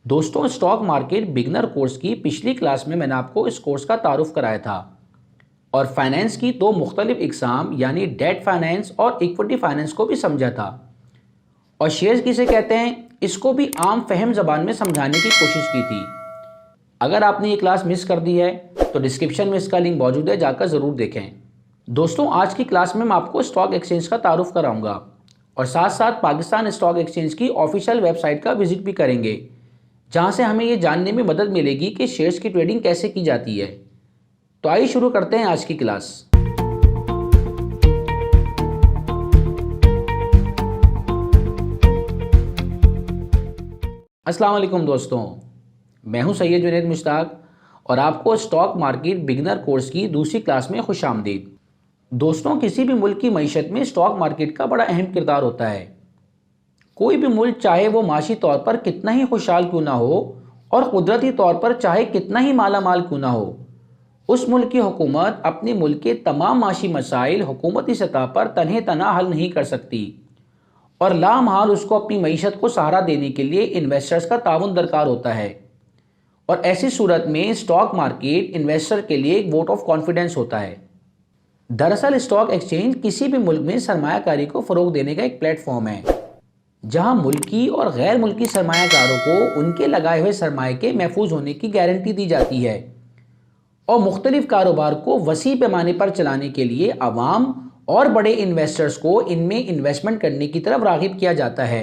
दोस्तों, stock market beginner course की पिछली क्लास में मैंने आपको इस कोर्स का तारुफ कराया था और फाइनेंस की दो मुख्तलिफ इकसाम यानी डेट फाइनेंस और इक्विटी फाइनेंस को भी समझा था। और शेयर्स किसे कहते हैं इसको भी आम फहम ज़बान में समझाने की कोशिश की थी। अगर आपने ये क्लास मिस कर दी है तो डिस्क्रिप्शन में इसका लिंक मौजूद है, जाकर ज़रूर देखें। दोस्तों, आज की क्लास में मैं आपको स्टॉक एक्सचेंज का तारुफ कराऊंगा और साथ साथ पाकिस्तान स्टॉक एक्सचेंज की ऑफिशियल वेबसाइट का विजिट भी करेंगे, जहां से हमें ये जानने में मदद मिलेगी कि शेयर्स की ट्रेडिंग कैसे की जाती है। तो आइए शुरू करते हैं आज की क्लास। अस्सलाम वालेकुम दोस्तों, मैं हूं सैयद जुनैद मुश्ताक और आपको स्टॉक मार्केट बिगनर कोर्स की दूसरी क्लास में खुश आमदीद। दोस्तों, किसी भी मुल्क की मईशत में स्टॉक मार्केट का बड़ा अहम किरदार होता है। कोई भी मुल्क चाहे वो माशी तौर पर कितना ही खुशहाल क्यों ना हो और कुदरती तौर पर चाहे कितना ही माला माल क्यों ना हो, उस मुल्क की हुकूमत अपने मुल्क के तमाम माशी मसाइल हुकूमती सतह पर तन्हे तना हल नहीं कर सकती और लामहाल उसको अपनी मईशत को सहारा देने के लिए इन्वेस्टर्स का ताउन दरकार होता है। और ऐसी सूरत में स्टॉक मार्केट इन्वेस्टर के लिए एक वोट ऑफ कॉन्फिडेंस होता है। दरअसल स्टॉक एक्सचेंज किसी भी मुल्क में सरमायाकारी को फ़रोग देने का एक प्लेटफॉर्म है, जहां मुल्की और गैर मुल्की सरमायाकारों को उनके लगाए हुए सरमाए के महफूज होने की गारंटी दी जाती है और मुख्तलिफ कारोबार को वसी पैमाने पर चलाने के लिए अवाम और बड़े इन्वेस्टर्स को इनमें इन्वेस्टमेंट करने की तरफ राग़िब किया जाता है।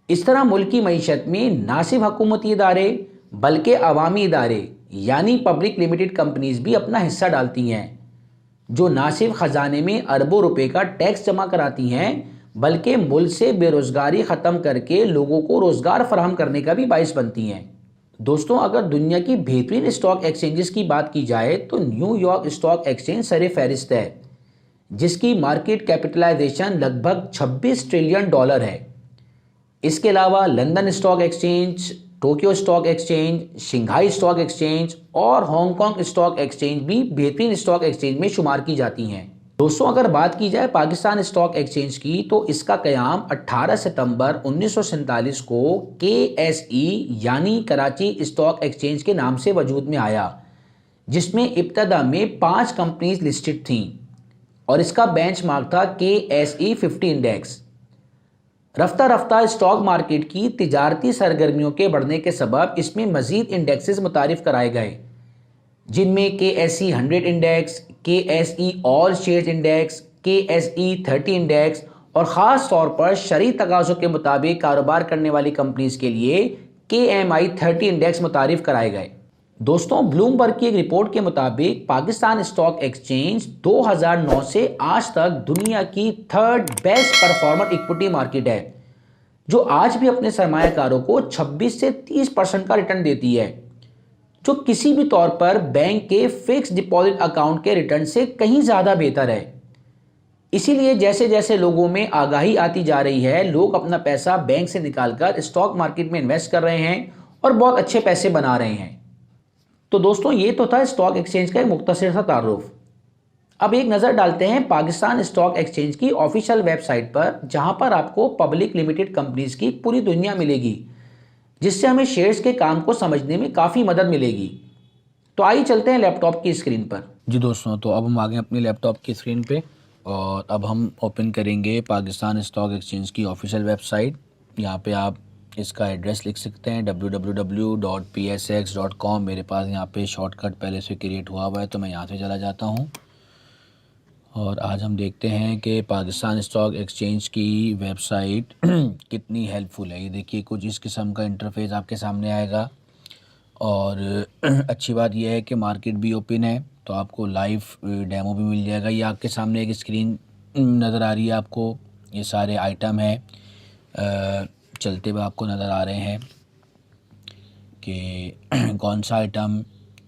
इस तरह मुल्की मईशत में ना सिर्फ हुकूमती इदारे बल्कि अवामी इदारे यानी पब्लिक लिमिटेड कंपनीज भी अपना हिस्सा डालती हैं, जो ना सिर्फ ख़जाने में अरबों रुपए का टैक्स जमा कराती हैं बल्कि मुल्क से बेरोज़गारी ख़त्म करके लोगों को रोज़गार फराहम करने का भी बाइस बनती हैं। दोस्तों, अगर दुनिया की बेहतरीन स्टॉक एक्सचेंजेस की बात की जाए तो न्यूयॉर्क स्टॉक एक्सचेंज सरे फहरिस्त है, जिसकी मार्केट कैपिटलाइजेशन लगभग 26 ट्रिलियन डॉलर है। इसके अलावा London stock exchange, Tokyo stock exchange, Shanghai stock exchange और हांगकांग स्टॉक एक्सचेंज भी बेहतरीन स्टॉक एक्सचेंज में शुमार की जाती हैं। दोस्तों, अगर बात की जाए पाकिस्तान स्टॉक एक्सचेंज की तो इसका क़याम 18 सितंबर 1947 को KSE यानी कराची स्टॉक एक्सचेंज के नाम से वजूद में आया, जिसमें इब्तदा में 5 कंपनीज लिस्टेड थीं और इसका बेंचमार्क था KSE 50 इंडेक्स। रफ्ता रफ्ता स्टॉक मार्केट की तिजारती सरगर्मियों के बढ़ने के सबब इसमें मज़ीद इंडेक्सेस मुतारिफ कराए गए, जिनमें KSE 100 index, KSE all shares index, KSE 30 index और ख़ास तौर पर शरई तकाज़ों के मुताबिक कारोबार करने वाली कंपनीज के लिए KMI 30 इंडेक्स मुतारिफ कराए गए। दोस्तों, ब्लूमबर्ग की एक रिपोर्ट के मुताबिक पाकिस्तान स्टॉक एक्सचेंज 2009 से आज तक दुनिया की 3rd best performer equity market है, जो आज भी अपने सरमायाकारों को 26 से 30% का रिटर्न देती है, जो किसी भी तौर पर बैंक के फिक्स डिपॉजिट अकाउंट के रिटर्न से कहीं ज़्यादा बेहतर है। इसीलिए जैसे जैसे लोगों में आगाही आती जा रही है, लोग अपना पैसा बैंक से निकालकर स्टॉक मार्केट में इन्वेस्ट कर रहे हैं और बहुत अच्छे पैसे बना रहे हैं। तो दोस्तों, ये तो था स्टॉक एक्सचेंज का एक मुख्तसर सा तारुफ। अब एक नज़र डालते हैं पाकिस्तान स्टॉक एक्सचेंज की ऑफिशियल वेबसाइट पर, जहां पर आपको पब्लिक लिमिटेड कंपनीज की पूरी दुनिया मिलेगी, जिससे हमें शेयर्स के काम को समझने में काफ़ी मदद मिलेगी। तो आइए चलते हैं लैपटॉप की स्क्रीन पर। जी दोस्तों, तो अब हम आ गए अपने लैपटॉप की स्क्रीन पे और अब हम ओपन करेंगे पाकिस्तान स्टॉक एक्सचेंज की ऑफिशियल वेबसाइट। यहाँ पे आप इसका एड्रेस लिख सकते हैं www.psx.com। मेरे पास यहाँ पे शॉर्टकट पहले से क्रिएट हुआ है, तो मैं यहाँ से चला जाता हूँ और आज हम देखते हैं कि पाकिस्तान स्टॉक एक्सचेंज की वेबसाइट कितनी हेल्पफुल है। ये देखिए, कुछ इस किस्म का इंटरफेस आपके सामने आएगा और अच्छी बात यह है कि मार्केट भी ओपन है, तो आपको लाइव डेमो भी मिल जाएगा। ये आपके सामने एक स्क्रीन नज़र आ रही है आपको, ये सारे आइटम हैं चलते हुए आपको नज़र आ रहे हैं कि कौन सा आइटम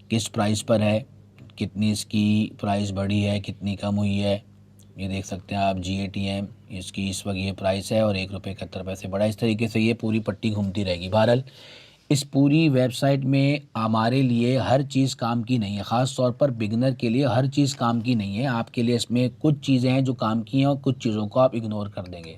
किस प्राइस पर है, कितनी इसकी प्राइस बढ़ी है, कितनी कम हुई है। ये देख सकते हैं आप GATM, इसकी इस वक्त ये प्राइस है और ₹1.71 बढ़ा। इस तरीके से ये पूरी पट्टी घूमती रहेगी। बहरहाल इस पूरी वेबसाइट में हमारे लिए हर चीज़ काम की नहीं है, ख़ास तौर पर बिगनर के लिए हर चीज़ काम की नहीं है। आपके लिए इसमें कुछ चीज़ें हैं जो काम की हैं और कुछ चीज़ों को आप इग्नोर कर देंगे।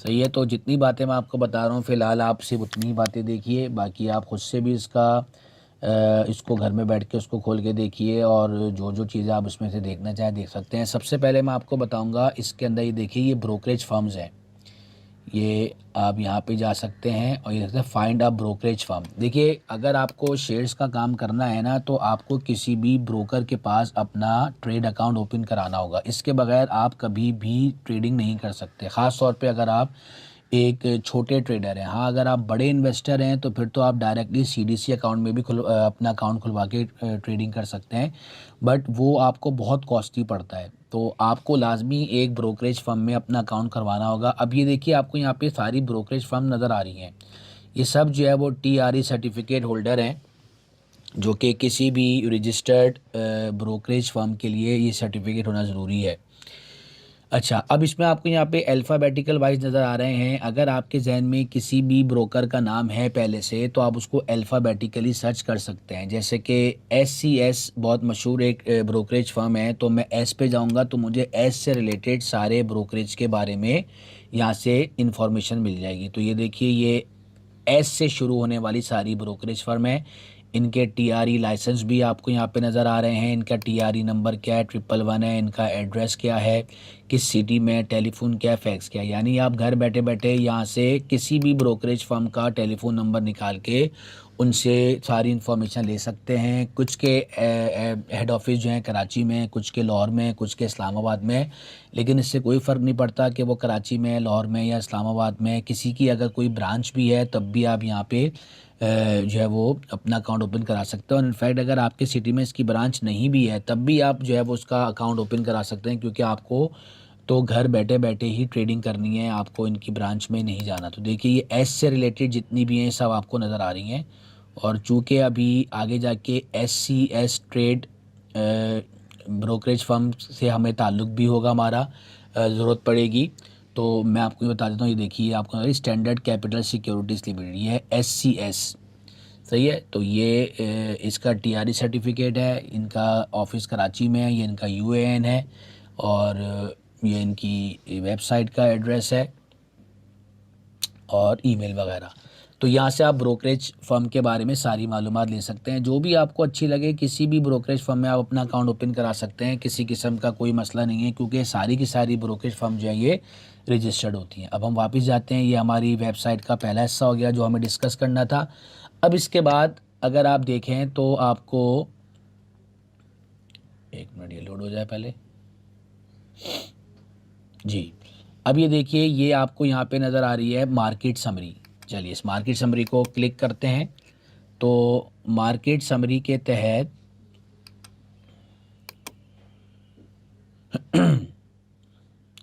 सही है। तो जितनी बातें मैं आपको बता रहा हूँ फ़िलहाल आप सिर्फ उतनी ही बातें देखिए, बाकी आप खुद से भी इसको घर में बैठ के उसको खोल के देखिए और जो जो चीज़ें आप उसमें से देखना चाहें देख सकते हैं। सबसे पहले मैं आपको बताऊंगा इसके अंदर ये देखिए ये ब्रोकरेज फर्म्स हैं, ये आप यहाँ पे जा सकते हैं और ये देखते हैं फाइंड अ ब्रोकरेज फर्म। देखिए अगर आपको शेयर्स का काम करना है ना तो आपको किसी भी ब्रोकर के पास अपना ट्रेड अकाउंट ओपन कराना होगा, इसके बगैर आप कभी भी ट्रेडिंग नहीं कर सकते, ख़ास तौर पे अगर आप एक छोटे ट्रेडर हैं। हाँ अगर आप बड़े इन्वेस्टर हैं तो फिर तो आप डायरेक्टली सीडीसी अकाउंट में भी अपना अकाउंट खुलवा के ट्रेडिंग कर सकते हैं, बट वो आपको बहुत कॉस्टली पड़ता है। तो आपको लाजमी एक ब्रोकरेज फर्म में अपना अकाउंट करवाना होगा। अब ये देखिए आपको यहाँ पे सारी ब्रोकरेज फर्म नज़र आ रही हैं, ये सब जो है वो टीआरई सर्टिफिकेट होल्डर हैं, जो कि किसी भी रजिस्टर्ड ब्रोकरेज फर्म के लिए ये सर्टिफिकेट होना ज़रूरी है। अच्छा, अब इसमें आपको यहाँ पे अल्फ़ाबेटिकल वाइज नज़र आ रहे हैं। अगर आपके जहन में किसी भी ब्रोकर का नाम है पहले से तो आप उसको अल्फ़ाबेटिकली सर्च कर सकते हैं, जैसे कि एससीएस बहुत मशहूर एक ब्रोकरेज फर्म है, तो मैं एस पे जाऊँगा तो मुझे एस से रिलेटेड सारे ब्रोकरेज के बारे में यहाँ से इंफॉर्मेशन मिल जाएगी। तो ये देखिए ये एस से शुरू होने वाली सारी ब्रोकरेज फर्म है, इनके टीआरई लाइसेंस भी आपको यहाँ पे नज़र आ रहे हैं, इनका टीआरई नंबर क्या है 111 है, इनका एड्रेस क्या है, किस सिटी में, टेलीफोन क्या है, फैक्स क्या है। यानी आप घर बैठे बैठे यहाँ से किसी भी ब्रोकरेज फर्म का टेलीफोन नंबर निकाल के उनसे सारी इन्फॉर्मेशन ले सकते हैं। कुछ के हेड ऑफिस जो है कराची में, कुछ के लाहौर में, कुछ के इस्लामाबाद में, लेकिन इससे कोई फ़र्क नहीं पड़ता कि वो कराची में, लाहौर में या इस्लामाबाद में, किसी की अगर कोई ब्रांच भी है तब भी आप यहाँ पे जो है वो अपना अकाउंट ओपन करा सकते हैं। और इनफैक्ट अगर आपके सिटी में इसकी ब्रांच नहीं भी है तब भी आप जो है वो उसका अकाउंट ओपन करा सकते हैं, क्योंकि आपको तो घर बैठे बैठे ही ट्रेडिंग करनी है, आपको इनकी ब्रांच में नहीं जाना। तो देखिए ये एस से रिलेटेड जितनी भी हैं सब आपको नज़र आ रही हैं, और चूँकि अभी आगे जाके एससीएस ट्रेड ब्रोकरेज फर्म से हमें ताल्लुक़ भी होगा, हमारा ज़रूरत पड़ेगी, तो मैं आपको ये बता देता हूँ। ये देखिए आपको स्टैंडर्ड कैपिटल सिक्योरिटीज़ लिमिटेड, ये है एससीएस, सही है। तो ये इसका टीआरई सर्टिफिकेट है, इनका ऑफिस कराची में है, ये इनका यूएएन है, और ये इनकी वेबसाइट का एड्रेस है और ईमेल वगैरह। तो यहाँ से आप ब्रोकरेज फर्म के बारे में सारी मालूमात ले सकते हैं, जो भी आपको अच्छी लगे किसी भी ब्रोकरेज फर्म में आप अपना अकाउंट ओपन करा सकते हैं, किसी किस्म का कोई मसला नहीं है, क्योंकि सारी की सारी ब्रोकरेज फर्म जो है ये रजिस्टर्ड होती हैं। अब हम वापस जाते हैं, ये हमारी वेबसाइट का पहला हिस्सा हो गया जो हमें डिस्कस करना था। अब इसके बाद अगर आप देखें तो आपको, एक मिनट ये लोड हो जाए पहले जी। अब ये देखिए ये आपको यहाँ पे नज़र आ रही है मार्केट समरी। चलिए इस मार्केट समरी को क्लिक करते हैं। तो मार्केट समरी के तहत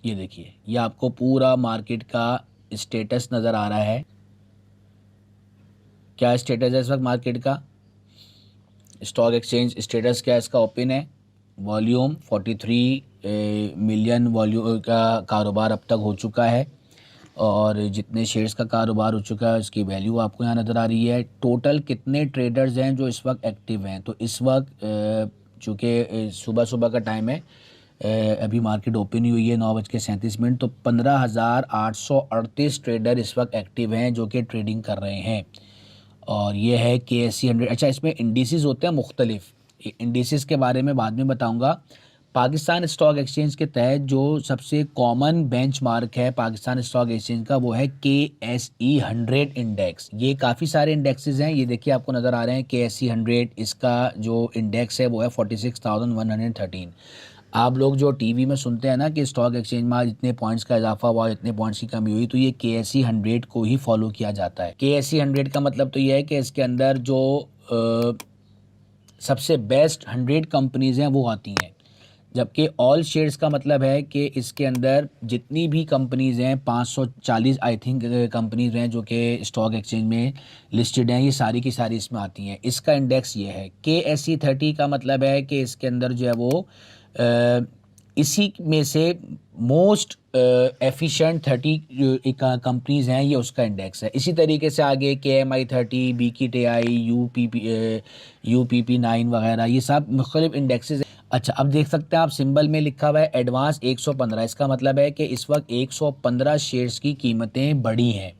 ये देखिए ये आपको पूरा मार्केट का स्टेटस नज़र आ रहा है। क्या स्टेटस है इस वक्त मार्केट का? स्टॉक एक्सचेंज स्टेटस क्या है इसका? ओपन है, वॉल्यूम 43 मिलियन वॉल्यूम का कारोबार अब तक हो चुका है, और जितने शेयर्स का कारोबार हो चुका है उसकी वैल्यू आपको यहाँ नज़र आ रही है। टोटल कितने ट्रेडर्स हैं जो इस वक्त एक्टिव हैं? तो इस वक्त चूँकि सुबह सुबह का टाइम है, अभी मार्केट ओपन ही हुई है 9:37, तो 15,838 ट्रेडर इस वक्त एक्टिव हैं जो कि ट्रेडिंग कर रहे हैं। और ये है KSE 100। अच्छा, इसमें इंडिसेस होते हैं मुख्तलिफ, इंडिसेस के बारे में बाद में बताऊंगा। पाकिस्तान स्टॉक एक्सचेंज के तहत जो सबसे कॉमन बेंचमार्क है पाकिस्तान स्टॉक एक्सचेंज का, वो है KSE 100 इंडेक्स। ये काफ़ी सारे इंडेक्सेस हैं, ये देखिए आपको नज़र आ रहे हैं KSE 100, इसका जो इंडेक्स है वो है 46,113। आप लोग जो टीवी में सुनते हैं ना कि स्टॉक एक्सचेंज में आज इतने पॉइंट्स का इजाफा हुआ, इतने पॉइंट्स की कमी हुई, तो ये KSE 100 को ही फॉलो किया जाता है। KSE 100 का मतलब तो ये है कि इसके अंदर जो सबसे बेस्ट 100 कंपनीज़ हैं वो आती हैं, जबकि ऑल शेयर्स का मतलब है कि इसके अंदर जितनी भी कंपनीज़ हैं 540 आई थिंक कंपनीज़ हैं जो कि स्टॉक एक्सचेंज में लिस्टेड हैं, ये सारी की सारी इसमें आती हैं। इसका इंडेक्स ये है। KSE 30 का मतलब है कि इसके अंदर जो है वो इसी में से मोस्ट एफिशिएंट 30 कंपनीज़ हैं, ये उसका इंडेक्स है। इसी तरीके से आगे KMI 30, BKTI, UPP 9 वगैरह, ये सब मुख्तलिफ इंडेक्सेस हैं। अच्छा, अब देख सकते हैं आप सिंबल में लिखा हुआ है एडवांस 115। इसका मतलब है कि इस वक्त 115 शेयर्स की कीमतें बढ़ी हैं।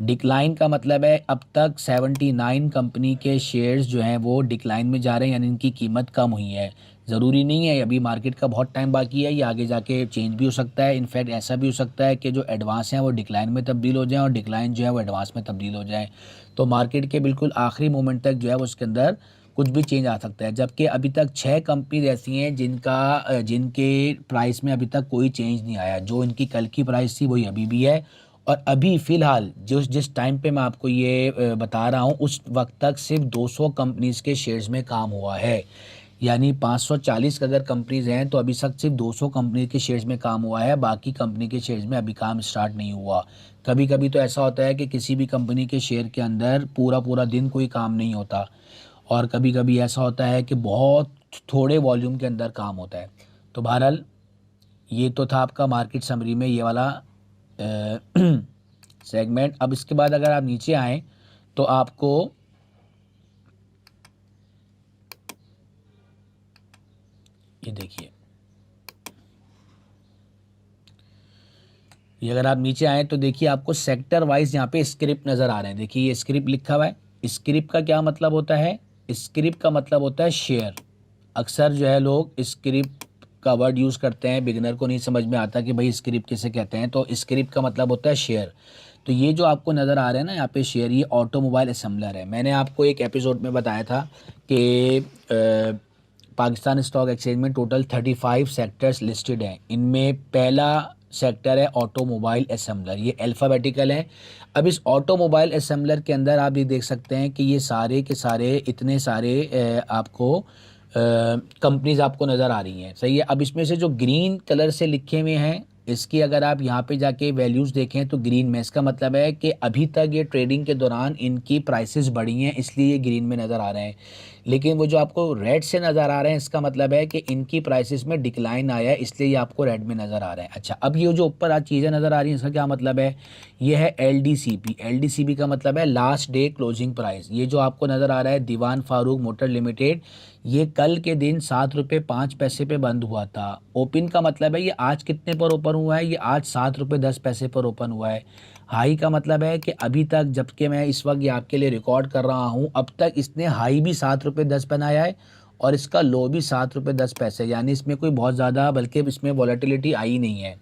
डिक्लाइन का मतलब है अब तक 79 कंपनी के शेयर्स जो हैं वो डिक्लाइन में जा रहे हैं, यानी इनकी कीमत कम हुई है। ज़रूरी नहीं है, अभी मार्केट का बहुत टाइम बाकी है, ये आगे जाके चेंज भी हो सकता है। इनफैक्ट ऐसा भी हो सकता है कि जो एडवांस हैं वो डिक्लाइन में तब्दील हो जाएं और डिक्लाइन जो है वो एडवांस में तब्दील हो जाए। तो मार्केट के बिल्कुल आखिरी मोमेंट तक जो है वो उसके अंदर कुछ भी चेंज आ सकता है। जबकि अभी तक 6 कंपनी ऐसी हैं जिनके प्राइस में अभी तक कोई चेंज नहीं आया। जो इनकी कल की प्राइस थी वही अभी भी है। और अभी फ़िलहाल जिस टाइम पे मैं आपको ये बता रहा हूँ उस वक्त तक सिर्फ 200 कंपनीज़ के शेयर्स में काम हुआ है। यानी 540 अगर कंपनीज़ हैं तो अभी तक सिर्फ 200 कंपनी के शेयर्स में काम हुआ है, बाकी कंपनी के शेयर्स में अभी काम स्टार्ट नहीं हुआ। कभी कभी तो ऐसा होता है कि किसी भी कंपनी के शेयर के अंदर पूरा पूरा दिन कोई काम नहीं होता, और कभी कभी ऐसा होता है कि बहुत थोड़े वॉल्यूम के अंदर काम होता है। तो बहरहाल ये तो था आपका मार्केट समरी में ये वाला सेगमेंट। अब इसके बाद अगर आप नीचे आएँ तो आपको ये देखिए, ये अगर आप नीचे आएँ तो देखिए आपको सेक्टर वाइज यहाँ पे स्क्रिप्ट नज़र आ रहे हैं। देखिए ये स्क्रिप्ट लिखा हुआ है। स्क्रिप्ट का क्या मतलब होता है? स्क्रिप्ट का मतलब होता है शेयर। अक्सर जो है लोग स्क्रिप्ट का वर्ड यूज़ करते हैं, बिगिनर को नहीं समझ में आता कि भाई स्क्रिप्ट किसे कहते हैं। तो स्क्रिप्ट का मतलब होता है शेयर। तो ये जो आपको नज़र आ रहे हैं ना यहाँ पे शेयर, ये ऑटोमोबाइल असेंबलर है। मैंने आपको एक एपिसोड में बताया था कि पाकिस्तान स्टॉक एक्सचेंज में टोटल 35 सेक्टर्स लिस्टेड हैं। इनमें पहला सेक्टर है ऑटोमोबाइल असेंबलर, ये अल्फ़ाबेटिकल है। अब इस ऑटोमोबाइल असेंबलर के अंदर आप ये देख सकते हैं कि ये सारे के सारे इतने सारे आपको कंपनीज आपको नज़र आ रही हैं, सही है। अब इसमें से जो ग्रीन कलर से लिखे हुए हैं इसकी अगर आप यहाँ पे जाके वैल्यूज़ देखें तो ग्रीन में, इसका मतलब है कि अभी तक ये ट्रेडिंग के दौरान इनकी प्राइसेस बढ़ी हैं, इसलिए ये ग्रीन में नज़र आ रहे हैं। लेकिन वो जो आपको रेड से नज़र आ रहे हैं इसका मतलब है कि इनकी प्राइसेस में डिक्लाइन आया है, इसलिए ये आपको रेड में नज़र आ रहे हैं। अच्छा, अब ये जो ऊपर आज चीज़ें नज़र आ रही हैं इसका क्या मतलब है? ये है LDCP। LDCP का मतलब है लास्ट डे क्लोजिंग प्राइस। ये जो आपको नज़र आ रहा है दीवान फारूक मोटर लिमिटेड, ये कल के दिन 7 रुपये 5 पैसे पे बंद हुआ था। ओपन का मतलब है ये आज कितने पर ओपन हुआ है? ये आज 7 रुपये 10 पैसे पर ओपन हुआ है। हाई का मतलब है कि अभी तक जबकि मैं इस वक्त ये आपके लिए रिकॉर्ड कर रहा हूँ अब तक इसने हाई भी 7 रुपये 10 बनाया है और इसका लो भी 7 रुपये 10 पैसे, यानी इसमें कोई बहुत ज़्यादा बल्कि इसमें वॉलेटिलिटी आई नहीं है।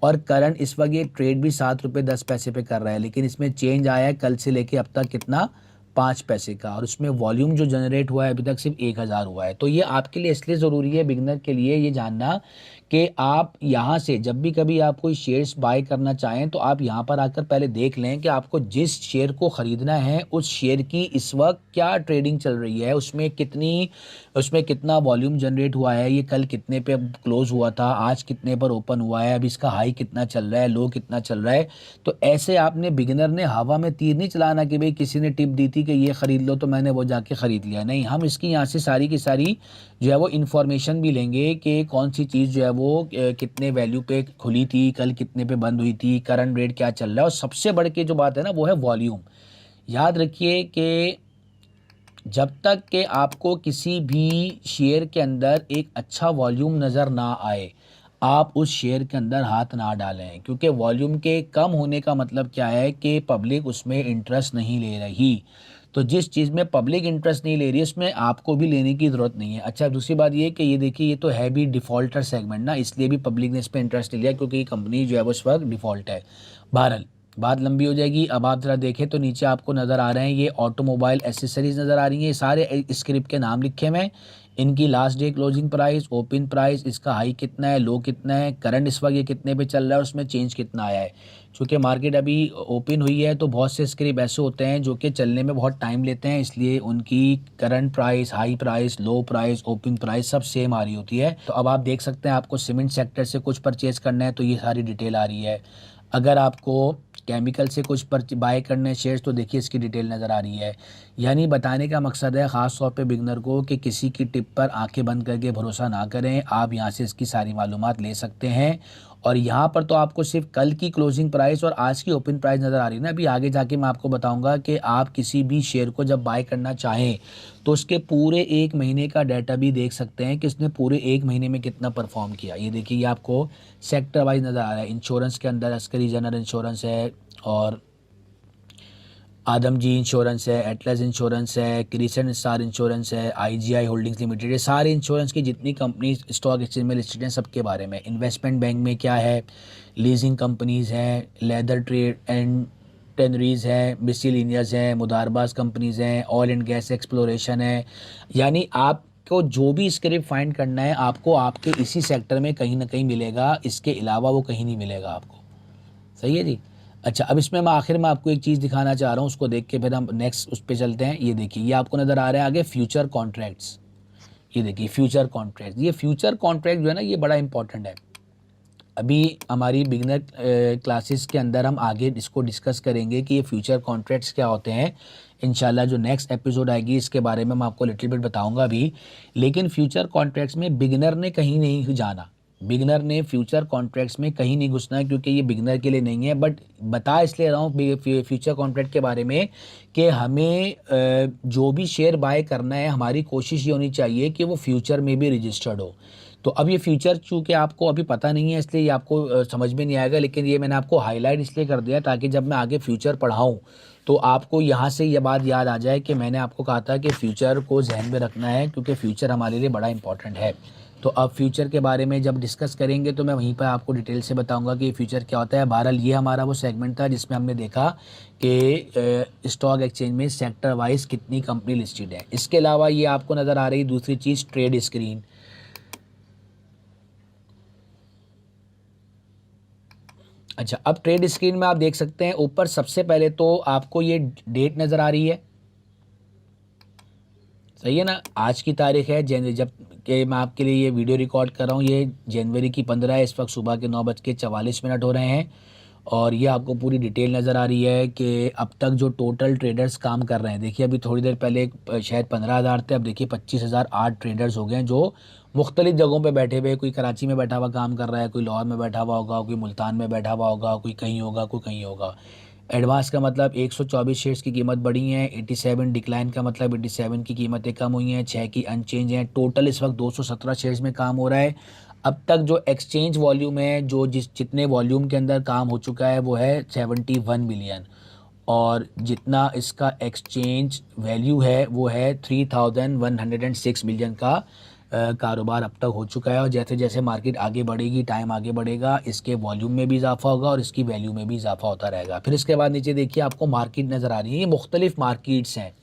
और करंट इस वक्त ये ट्रेड भी 7 रुपये 10 पैसे पे कर रहा है, लेकिन इसमें चेंज आया है कल से लेके अब तक कितना? 5 पैसे का। और उसमें वॉल्यूम जो जनरेट हुआ है अभी तक सिर्फ 1000 हुआ है। तो ये आपके लिए इसलिए ज़रूरी है बिगनर के लिए ये जानना कि आप यहाँ से जब भी कभी आप कोई शेयर्स बाय करना चाहें तो आप यहाँ पर आकर पहले देख लें कि आपको जिस शेयर को ख़रीदना है उस शेयर की इस वक्त क्या ट्रेडिंग चल रही है, उसमें कितना वॉल्यूम जनरेट हुआ है, ये कल कितने पे क्लोज हुआ था, आज कितने पर ओपन हुआ है, अभी इसका हाई कितना चल रहा है, लो कितना चल रहा है। तो ऐसे आपने बिगिनर ने हवा में तीर नहीं चलाना कि भाई किसी ने टिप दी थी कि ये ख़रीद लो तो मैंने वो जाके ख़रीद लिया। नहीं, हम इसकी यहाँ से सारी की सारी जो है वो इन्फॉर्मेशन भी लेंगे कि कौन सी चीज़ जो है वो कितने वैल्यू पे खुली थी, कल कितने पे बंद हुई थी, करंट रेट क्या चल रहा है, और सबसे बढ़ के जो बात है ना वो है वॉल्यूम। याद रखिए कि जब तक कि आपको किसी भी शेयर के अंदर एक अच्छा वॉल्यूम नज़र ना आए आप उस शेयर के अंदर हाथ ना डालें, क्योंकि वॉल्यूम के कम होने का मतलब क्या है कि पब्लिक उसमें इंटरेस्ट नहीं ले रही। तो जिस चीज़ में पब्लिक इंटरेस्ट नहीं ले रही है उसमें आपको भी लेने की ज़रूरत नहीं है। अच्छा, दूसरी बात ये कि ये देखिए ये तो है भी डिफ़ॉल्टर सेगमेंट ना, इसलिए भी पब्लिक ने इस पर इंटरेस्ट नहीं लिया क्योंकि कंपनी जो है वो इस वक्त डिफ़ॉल्ट है। बहरहाल बात लंबी हो जाएगी। अब आप ज़रा देखें तो नीचे आपको नज़र आ रहे हैं ये ऑटोमोबाइल एसेसरीज़ नज़र आ रही हैं, ये सारे स्क्रिप्ट के नाम लिखे हुए हैं, इनकी last day closing price, open price, इसका हाई कितना है, लो कितना है, करंट इस वक्त ये कितने पे चल रहा है, उसमें चेंज कितना आया है। चूँकि मार्केट अभी ओपन हुई है तो बहुत से स्क्रिप्ट ऐसे होते हैं जो कि चलने में बहुत टाइम लेते हैं, इसलिए उनकी करंट प्राइस, हाई प्राइस, लो प्राइस, ओपन प्राइस सब सेम आ रही होती है। तो अब आप देख सकते हैं आपको सीमेंट सेक्टर से कुछ परचेज़ करना है तो ये सारी डिटेल आ रही है। अगर आपको केमिकल से कुछ बाय करने शेयर्स तो देखिए इसकी डिटेल नज़र आ रही है। यानी बताने का मकसद है ख़ास तौर पे बिगनर को कि किसी की टिप पर आंखें बंद करके भरोसा ना करें, आप यहाँ से इसकी सारी मालूमात ले सकते हैं और यहाँ पर तो आपको सिर्फ कल की क्लोजिंग प्राइस और आज की ओपन प्राइस नज़र आ रही है ना। अभी आगे जाके मैं आपको बताऊंगा कि आप किसी भी शेयर को जब बाय करना चाहें तो उसके पूरे एक महीने का डाटा भी देख सकते हैं कि इसने पूरे एक महीने में कितना परफॉर्म किया। ये देखिए, ये आपको सेक्टर वाइज नज़र आ रहा है। इंश्योरेंस के अंदर अस्करी जनरल इंश्योरेंस है, और आदमजी इंश्योरेंस है, एटलस इंश्योरेंस है, क्रिसेंट स्टार इंश्योरेंस है, आईजीआई होल्डिंग्स लिमिटेड, ये सारे इंश्योरेंस की जितनी कंपनी स्टॉक एक्सचेंज में लिस्टेड हैं सबके बारे में। इन्वेस्टमेंट बैंक में क्या है, लीजिंग कंपनीज़ हैं, लेदर ट्रेड एंड टेनरीज हैं, मिसलिनियस हैं, मुदारबाज कंपनीज़ हैं, ऑयल एंड गैस एक्सप्लोरेशन है। यानी आपको जो भी स्क्रिप्ट फाइंड करना है आपको आपके इसी सेक्टर में कहीं ना कहीं मिलेगा, इसके अलावा वो कहीं नहीं मिलेगा आपको। सही है जी। अच्छा, अब इसमें मैं आखिर में आपको एक चीज़ दिखाना चाह रहा हूँ, उसको देख के फिर हम नेक्स्ट उस पर चलते हैं। ये देखिए, ये आपको नज़र आ रहा है आगे फ्यूचर कॉन्ट्रैक्ट्स। ये देखिए फ्यूचर कॉन्ट्रैक्ट, ये फ्यूचर कॉन्ट्रैक्ट जो है ना ये बड़ा इंपॉर्टेंट है। अभी हमारी बिगनर क्लासेस के अंदर हम आगे इसको डिस्कस करेंगे कि ये फ्यूचर कॉन्ट्रैक्ट्स क्या होते हैं। इंशाल्लाह जो नेक्स्ट एपिसोड आएगी इसके बारे में मैं आपको लिटिल बिट बताऊंगा भी। लेकिन फ्यूचर कॉन्ट्रैक्ट्स में बिगनर ने कहीं नहीं जाना, बिगनर ने फ्यूचर कॉन्ट्रैक्ट्स में कहीं नहीं घुसना है, क्योंकि ये बिगनर के लिए नहीं है। बट बता इसलिए रहा हूँ फ्यूचर कॉन्ट्रैक्ट के बारे में कि हमें जो भी शेयर बाय करना है हमारी कोशिश ये होनी चाहिए कि वो फ्यूचर में भी रजिस्टर्ड हो। तो अब ये फ्यूचर चूँकि आपको अभी पता नहीं है इसलिए ये आपको समझ में नहीं आएगा, लेकिन ये मैंने आपको हाईलाइट इसलिए कर दिया ताकि जब मैं आगे फ्यूचर पढ़ाऊँ तो आपको यहाँ से ये बात याद आ जाए कि मैंने आपको कहा था कि फ्यूचर को जहन में रखना है, क्योंकि फ्यूचर हमारे लिए बड़ा इंपॉर्टेंट है। तो अब फ्यूचर के बारे में जब डिस्कस करेंगे तो मैं वहीं पर आपको डिटेल से बताऊंगा कि फ्यूचर क्या होता है। बहरहाल ये हमारा वो सेगमेंट था जिसमें हमने देखा कि स्टॉक एक्सचेंज में सेक्टर वाइज कितनी कंपनी लिस्टेड है। इसके अलावा ये आपको नज़र आ रही दूसरी चीज़ ट्रेड स्क्रीन। अच्छा, अब ट्रेड स्क्रीन में आप देख सकते हैं ऊपर सबसे पहले तो आपको ये डेट नज़र आ रही है। सही है ना, आज की तारीख है जनवरी, जब कि मैं आपके लिए ये वीडियो रिकॉर्ड कर रहा हूँ ये जनवरी की 15 है। इस वक्त सुबह के 9:44 हो रहे हैं, और ये आपको पूरी डिटेल नज़र आ रही है कि अब तक जो टोटल ट्रेडर्स काम कर रहे हैं। देखिए अभी थोड़ी देर पहले शायद 15,000 थे, अब देखिए 25,008 ट्रेडर्स हो गए हैं जो मुख्तलिफ जगहों पे बैठे हुए। कोई कराची में बैठा हुआ काम कर रहा है, कोई लाहौर में बैठा हुआ होगा, कोई मुल्तान में बैठा हुआ होगा, कोई कहीं होगा, कोई कहीं होगा। एडवांस का मतलब 124 शेयर्स की कीमत बढ़ी है, 87 डिक्लाइन का मतलब 87 की कीमतें कम हुई हैं, 6 की अनचेंज हैं। टोटल इस वक्त 217 शेयर्स में काम हो रहा है। अब तक जो एक्सचेंज वॉल्यूम है, जो जितने वॉल्यूम के अंदर काम हो चुका है वो है 71 मिलियन, और जितना इसका एक्सचेंज वैल्यू है वो है 3106 मिलियन का कारोबार अब तक हो चुका है। और जैसे जैसे मार्केट आगे बढ़ेगी, टाइम आगे बढ़ेगा, इसके वॉल्यूम में भी इजाफा होगा और इसकी वैल्यू में भी इजाफा होता रहेगा। फिर इसके बाद नीचे देखिए आपको मार्केट नज़र आ रही है। ये मुख्तलिफ मार्केट्स हैं।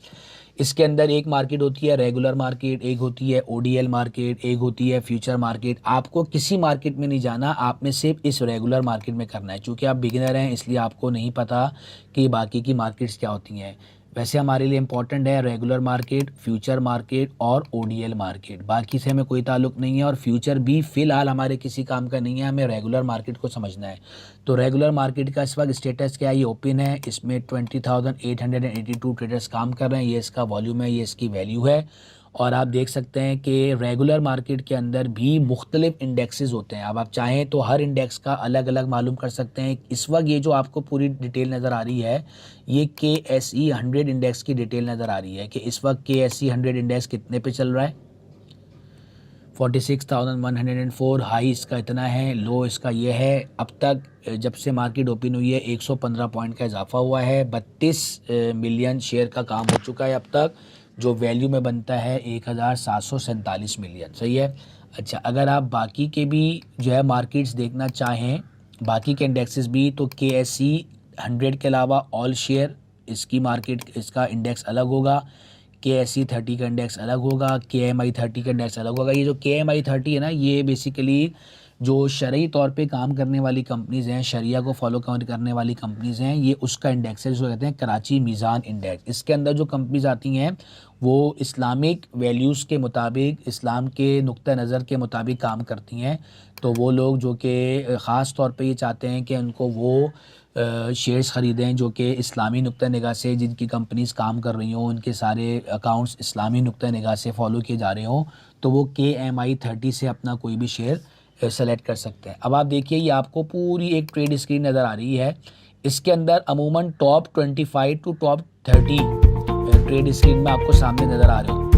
इसके अंदर एक मार्केट होती है रेगुलर मार्केट, एक होती है ओडीएल मार्केट, एक होती है फ्यूचर मार्केट। आपको किसी मार्केट में नहीं जाना, आपने सिर्फ इस रेगुलर मार्केट में करना है। चूँकि आप बिगिनर हैं इसलिए आपको नहीं पता कि बाकी की मार्केट्स क्या होती हैं। वैसे हमारे लिए इंपॉर्टेंट है रेगुलर मार्केट, फ्यूचर मार्केट और ओडीएल मार्केट, बाकी से हमें कोई ताल्लुक नहीं है। और फ्यूचर भी फ़िलहाल हमारे किसी काम का नहीं है, हमें रेगुलर मार्केट को समझना है। तो रेगुलर मार्केट का इस वक्त स्टेटस क्या है, ये ओपन है, इसमें 20,882 ट्रेडर्स काम कर रहे हैं। ये इसका वॉल्यूम है, ये इसकी वैल्यू है। और आप देख सकते हैं कि रेगुलर मार्केट के अंदर भी मुख्तलिफ इंडेक्सेस होते हैं। अब आप चाहें तो हर इंडेक्स का अलग अलग मालूम कर सकते हैं। इस वक्त ये जो आपको पूरी डिटेल नज़र आ रही है ये KSE 100 इंडेक्स की डिटेल नज़र आ रही है कि इस वक्त KSE 100 इंडेक्स कितने पे चल रहा है। 46,104 हाई इसका इतना है, लो इसका ये है। अब तक जब से मार्केट ओपन हुई है 115 पॉइंट का इजाफा हुआ है। 32 मिलियन शेयर का काम हो चुका है अब तक, जो वैल्यू में बनता है 1,747 मिलियन। सही है। अच्छा, अगर आप बाकी के भी जो है मार्केट्स देखना चाहें, बाकी के इंडेक्सेस भी, तो KSE 100 के अलावा ऑल शेयर इसकी मार्केट, इसका इंडेक्स अलग होगा। KSE 30 का इंडेक्स अलग होगा, KMI 30 का इंडेक्स अलग होगा। ये जो KMI 30 है ना, ये बेसिकली जो शरई तौर पे काम करने वाली कंपनीज़ हैं, शरिया को फॉलो करने वाली कंपनीज़ हैं, ये उसका इंडेक्स है जिसको कहते हैं कराची मीज़ान इंडेक्स। इसके अंदर जो कंपनीज़ आती हैं वो इस्लामिक वैल्यूज़ के मुताबिक, इस्लाम के नुक्ता नज़र के मुताबिक काम करती हैं। तो वो लोग जो कि ख़ास तौर पे ये चाहते हैं कि उनको वो शेयर्स ख़रीदें जो कि इस्लामी नुक्ता निगाह से, जिनकी कंपनीज़ काम कर रही हों, उनके सारे अकाउंट्स इस्लामी नुक्ता निगाह से फ़ॉलो किए जा रहे हों, तो वो KMI 30 से अपना कोई भी शेयर सेलेक्ट कर सकते हैं। अब आप देखिए ये आपको पूरी एक ट्रेड स्क्रीन नज़र आ रही है। इसके अंदर अमूमन top 25 to top 30 trade screen में आपको सामने नज़र आ रहे हो।